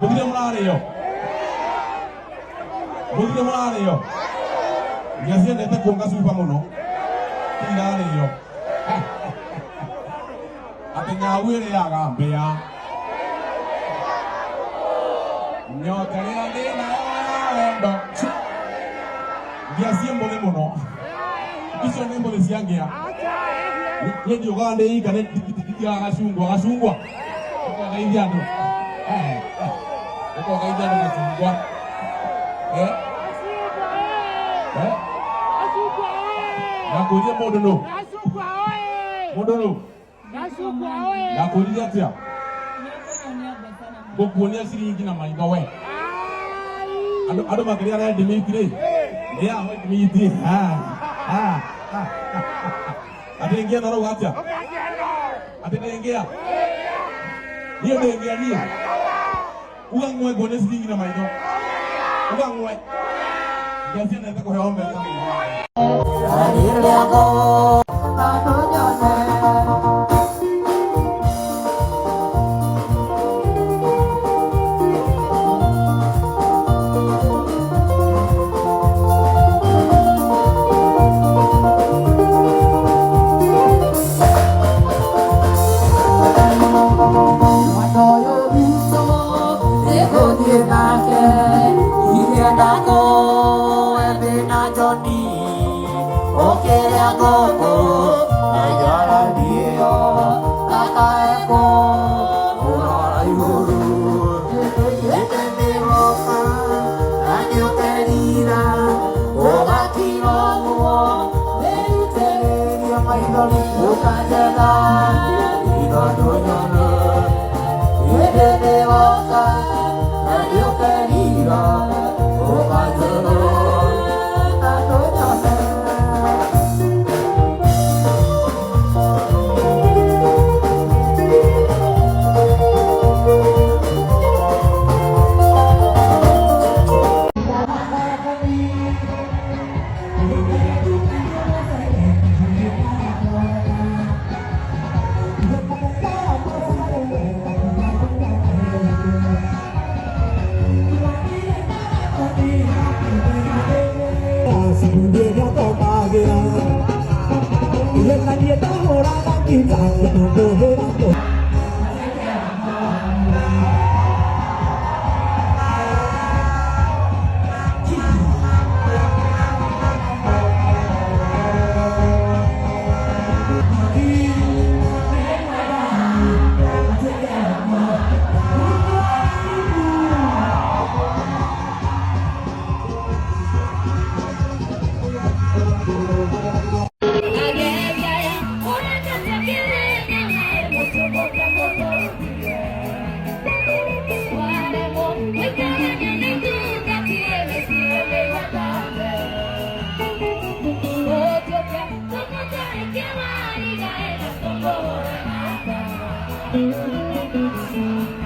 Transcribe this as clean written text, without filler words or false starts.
Mudile mulareyo. Mudile mulareyo. Ngiye ndete konga supa muno. Ilareyo. Atenyawe ya gambe ya. Nyoka ya ndina ndo. Ngiye mbole muno. Iso nembo lesiangia. Yeye yogande ikane asungwa. Kwa gaidiano. Kwa gaidiano asungwa. Nakuja modono. Modono. Nakuja tia. Bokuonia siringi na mainga we. Ado makali ana Dimitri. Dia ho Dimitri. Atengia naro wacha. Atengia. Dia dengia dia. Uang ngwe gone siringi na mainga. Uang ngwe. Biasa nanti kau hewan berkata. Thank you.